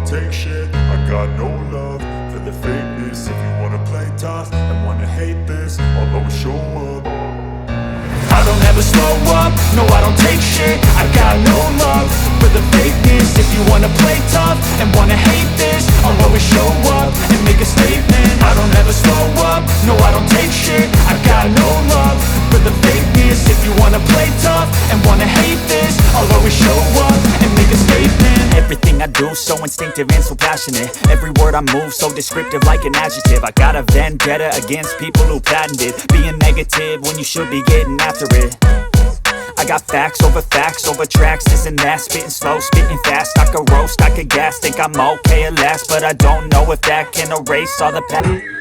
take shit. I got no love for the fakeness. If you wanna play tough and wanna hate this, I'll always show up. I don't ever slow up, no I don't take shit. I got no love for the fakeness. If you wanna play tough and wanna hate this, I'll always show up and make a statement. I don't ever slow up, no I don't take shit. I got no love for the fakeness. If you wanna play tough and wanna hate this, I'll always show up and make a statement. Everything I do so instinctive and so passionate. Every word I move so descriptive like an adjective. I got a vendetta against people who patented being negative when you should be getting after it. I got facts over tracks, this and that. Spitting slow, spitting fast. I could roast, I could gas. Think I'm okay at last, but I don't know if that can erase all the past.